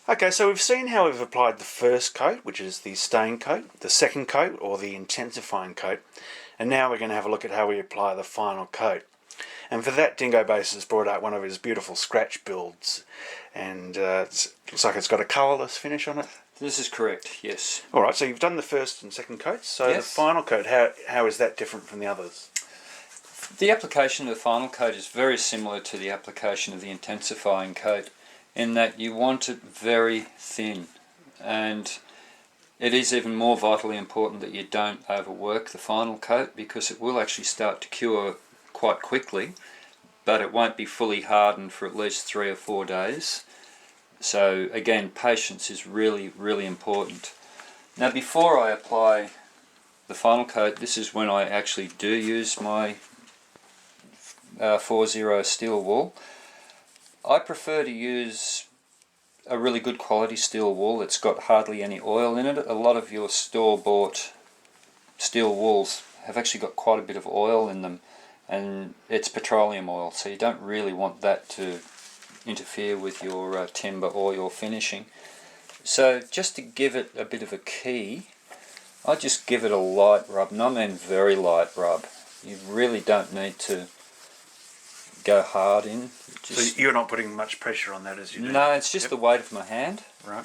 Okay, so we've seen how we've applied the first coat, which is the stain coat, the second coat, or the intensifying coat, and now we're going to have a look at how we apply the final coat. And for that, Dingobass has brought out one of his beautiful scratch builds, and it looks like it's got a colourless finish on it. This is correct, yes. Alright, so you've done the first and second coats, so yes. The final coat, how is that different from the others? The application of the final coat is very similar to the application of the intensifying coat in that you want it very thin, and it is even more vitally important that you don't overwork the final coat, because it will actually start to cure quite quickly, but it won't be fully hardened for at least 3 or 4 days. So again, patience is really, really important. Now before I apply the final coat, this is when I actually do use my 4-0 steel wool. I prefer to use a really good quality steel wool that's got hardly any oil in it. A lot of your store-bought steel wools have actually got quite a bit of oil in them, and it's petroleum oil, so you don't really want that to interfere with your timber or your finishing. So just to give it a bit of a key, I just give it a light rub, and I mean very light rub. You really don't need to go hard in. So you're not putting much pressure on that as you do? No, it's just the weight of my hand. Right.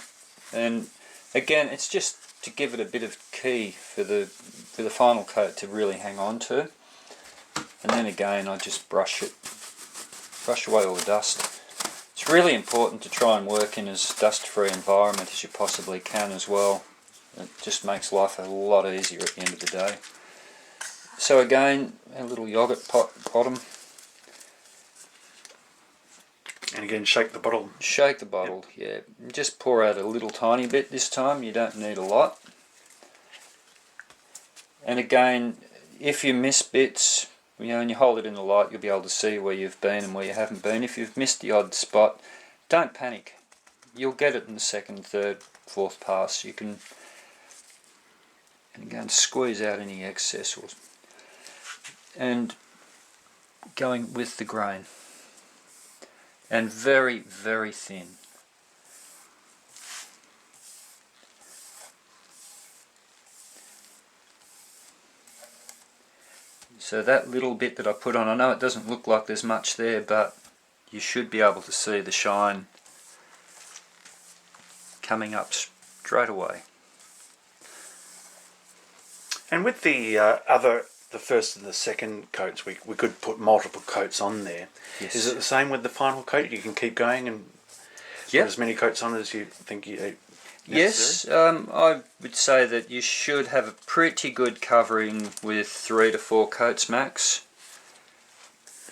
And again, it's just to give it a bit of key for the final coat to really hang on to. And then again, I just brush away all the dust. It's really important to try and work in as dust-free environment as you possibly can as well. It just makes life a lot easier at the end of the day. So again, a little yogurt bottom. And again, shake the bottle. Shake the bottle, yep. Yeah. Just pour out a little tiny bit this time, you don't need a lot. And again, if you miss bits, and you hold it in the light, you'll be able to see where you've been and where you haven't been. If you've missed the odd spot, don't panic. You'll get it in the second, third, fourth pass. You can, and again, squeeze out any excess, and going with the grain. And very, very thin. So that little bit that I put on, I know it doesn't look like there's much there, but you should be able to see the shine coming up straight away. And with the the first and the second coats, we could put multiple coats on there. Yes. Is it the same with the final coat? You can keep going and put as many coats on as you think you Yes, I would say that you should have a pretty good covering with 3 to 4 coats max.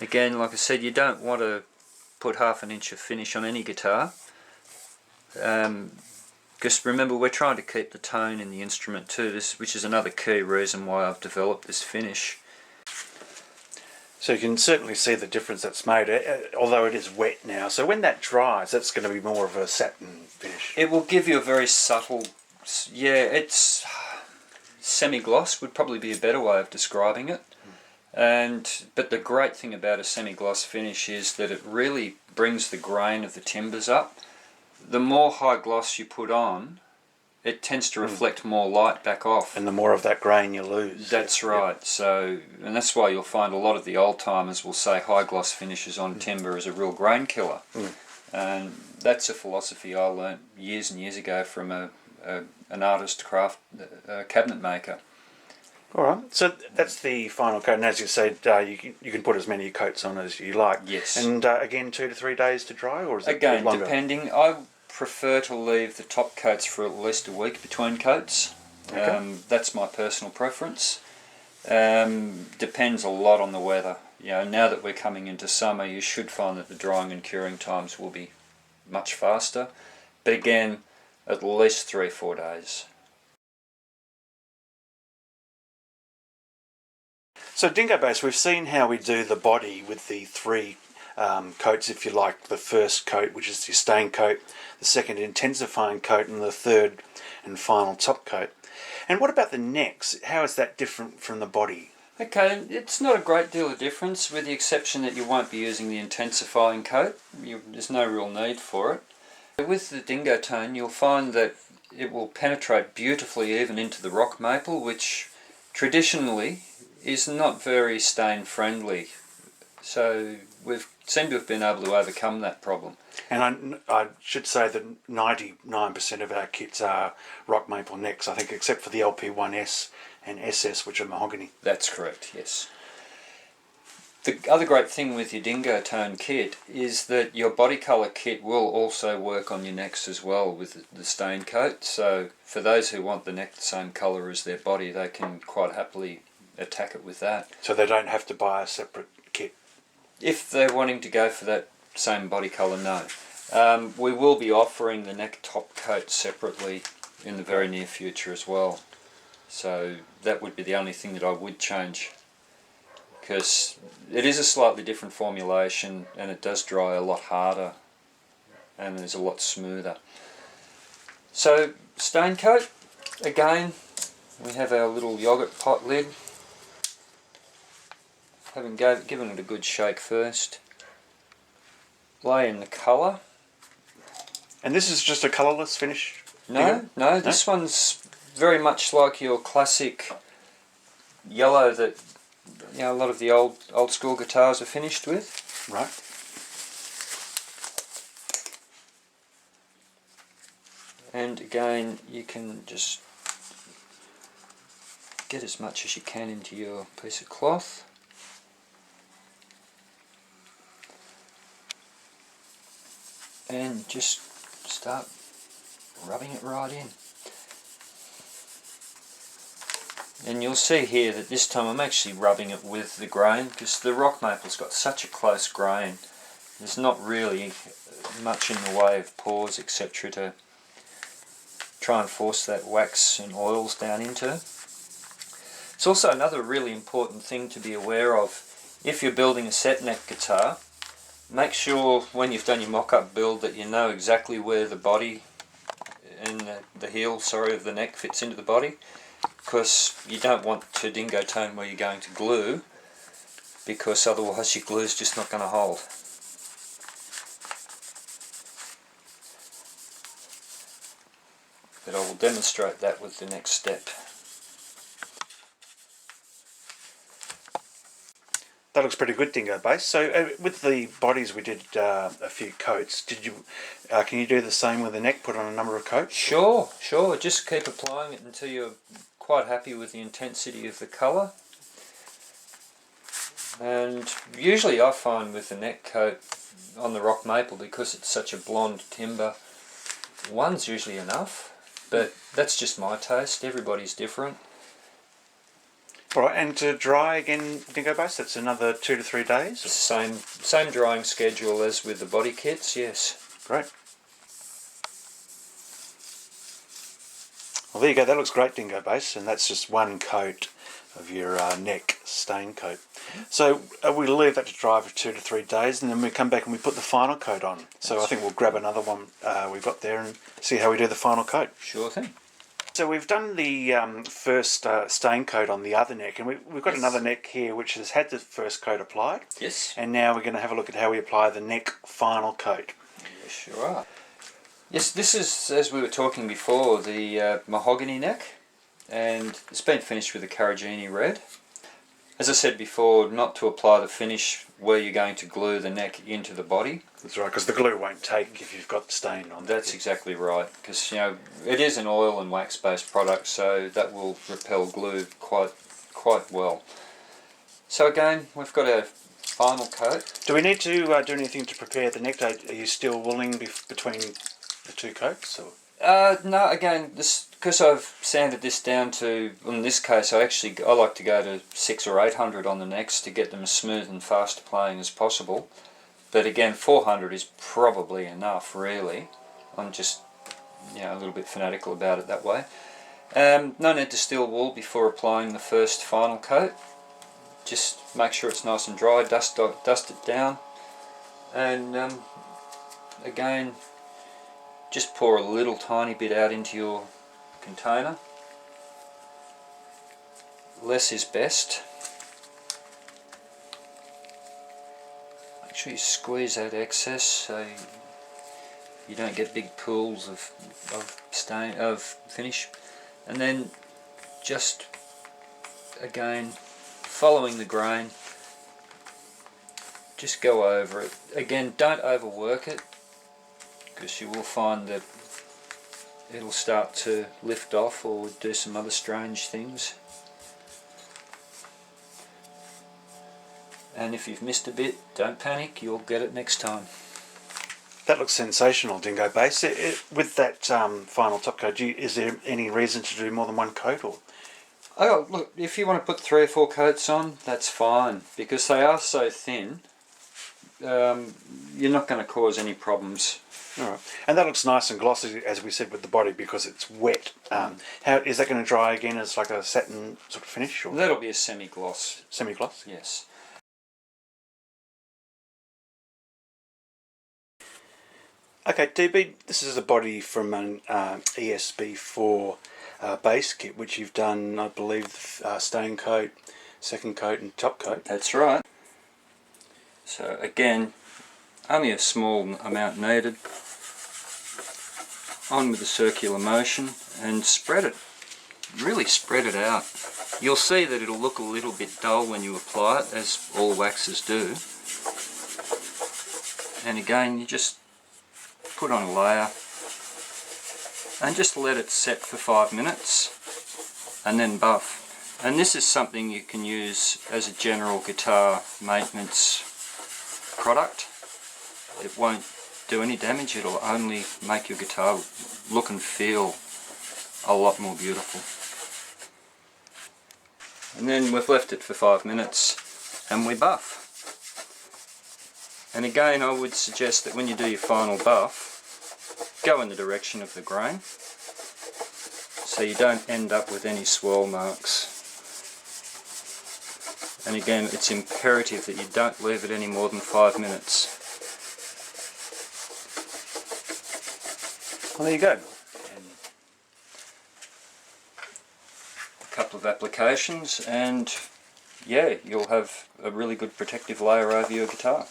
Again, like I said, you don't want to put half an inch of finish on any guitar. Because remember, we're trying to keep the tone in the instrument too, which is another key reason why I've developed this finish. So you can certainly see the difference that's made, although it is wet now. So when that dries, that's going to be more of a satin finish. It will give you a very subtle, it's semi-gloss would probably be a better way of describing it. But the great thing about a semi-gloss finish is that it really brings the grain of the timbers up. The more high gloss you put on, it tends to reflect more light back off. And the more of that grain you lose. That's right. Yep. So, and that's why you'll find a lot of the old timers will say high gloss finishes on timber is a real grain killer. And that's a philosophy I learnt years and years ago from an artist craft cabinet maker. Alright, so that's the final coat, and as you said, you can put as many coats on as you like. Yes. And again, 2 to 3 days to dry, or is it again longer? Depending. I prefer to leave the top coats for at least a week between coats. Okay. That's my personal preference. Depends a lot on the weather. Now that we're coming into summer, you should find that the drying and curing times will be much faster. But again, at least 3 or 4 days. So Dingobass, we've seen how we do the body with the 3 coats, if you like. The first coat, which is the stain coat, the second intensifying coat, and the third and final top coat. And what about the necks? How is that different from the body? Okay, it's not a great deal of difference, with the exception that you won't be using the intensifying coat. There's no real need for it. With the Dingotone, you'll find that it will penetrate beautifully even into the rock maple, which traditionally is not very stain friendly. So we've seemed to have been able to overcome that problem. And I should say that 99% of our kits are rock maple necks, I think, except for the LP1S and SS, which are mahogany. That's correct, yes. The other great thing with your Dingotone kit is that your body colour kit will also work on your necks as well with the stain coat. So for those who want the neck the same colour as their body, they can quite happily attack it with that. So they don't have to buy a separate kit? If they're wanting to go for that same body colour, no. We will be offering the neck top coat separately in the very near future as well. So that would be the only thing that I would change, because it is a slightly different formulation and it does dry a lot harder and is a lot smoother. So stain coat, again, we have our little yogurt pot lid. Having given it a good shake first, lay in the colour. And this is just a colourless finish? No, this one's very much like your classic yellow that a lot of the old school guitars are finished with. Right. And again, you can just get as much as you can into your piece of cloth. And just start rubbing it right in. And you'll see here that this time I'm actually rubbing it with the grain, because the rock maple's got such a close grain. There's not really much in the way of pores, etc. to try and force that wax and oils down into. It's also another really important thing to be aware of. If you're building a set neck guitar, make sure when you've done your mock-up build that you know exactly where the body and the heel, of the neck fits into the body, because you don't want to Dingotone where you're going to glue, because otherwise your glue is just not going to hold. But I will demonstrate that with the next step. That looks pretty good, Dingobass. So with the bodies we did a few coats. Can you do the same with the neck, put on a number of coats? Sure. Just keep applying it until you're quite happy with the intensity of the colour. And usually I find with the neck coat on the rock maple, because it's such a blonde timber, one's usually enough, but that's just my taste. Everybody's different. Alright, and to dry again, Dingobass, that's another 2 to 3 days? Same drying schedule as with the body kits, yes. Great. Well, there you go. That looks great, Dingobass, and that's just one coat of your neck stain coat. So we leave that to dry for 2 to 3 days, and then we come back and we put the final coat on. So I think we'll grab another one we've got there and see how we do the final coat. Sure thing. So we've done the first stain coat on the other neck, and we've got another neck here which has had the first coat applied. Yes. And now we're going to have a look at how we apply the neck final coat. Yes, sure are. Yes, this is, as we were talking before, the mahogany neck, and it's been finished with a Carragini red. As I said before, not to apply the finish where you're going to glue the neck into the body. That's right, because the glue won't take if you've got stain on. That's exactly right, because it is an oil and wax based product, so that will repel glue quite well. So again, we've got our final coat. Do we need to do anything to prepare the neck? Are you still wooling between the two coats? Or? No, again, because I've sanded this down to, in this case, I like to go to 600 or 800 on the necks to get them as smooth and fast playing as possible. But again, 400 is probably enough, really. I'm just, a little bit fanatical about it that way. No need to steel wool before applying the first final coat. Just make sure it's nice and dry, dust it down, and again, just pour a little tiny bit out into your container. Less is best. Make sure you squeeze that excess so you don't get big pools of finish. And then just again following the grain, just go over it. Again, don't overwork it, because you will find that it'll start to lift off or do some other strange things. And if you've missed a bit, don't panic, you'll get it next time. That looks sensational, Dingobass. With that final top coat, is there any reason to do more than one coat? Or? Oh, look, if you want to put 3 or 4 coats on, that's fine, because they are so thin, you're not going to cause any problems. All right. And that looks nice and glossy, as we said, with the body, because it's wet. How is that going to dry again as like a satin sort of finish? Or? That'll be a semi-gloss. Semi-gloss? Yes. Okay, DB, this is a body from an ESB4 base kit, which you've done, I believe, stone coat, second coat and top coat. That's right. So again, only a small amount needed. On with the circular motion and spread it. Really spread it out. You'll see that it'll look a little bit dull when you apply it, as all waxes do. And again, you just put on a layer and just let it set for 5 minutes and then buff. And this is something you can use as a general guitar maintenance product. It won't do any damage, it'll only make your guitar look and feel a lot more beautiful. And then we've left it for 5 minutes and we buff. And again, I would suggest that when you do your final buff, go in the direction of the grain, so you don't end up with any swirl marks. And again, it's imperative that you don't leave it any more than 5 minutes. Well, there you go. And a couple of applications and yeah, you'll have a really good protective layer over your guitar.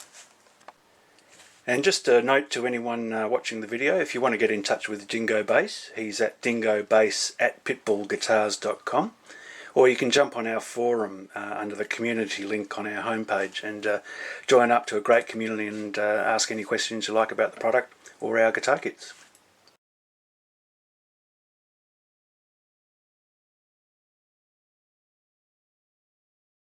And just a note to anyone watching the video, if you want to get in touch with Dingobass, he's at dingobass@pitbullguitars.com, or you can jump on our forum under the community link on our homepage and join up to a great community and ask any questions you like about the product or our guitar kits.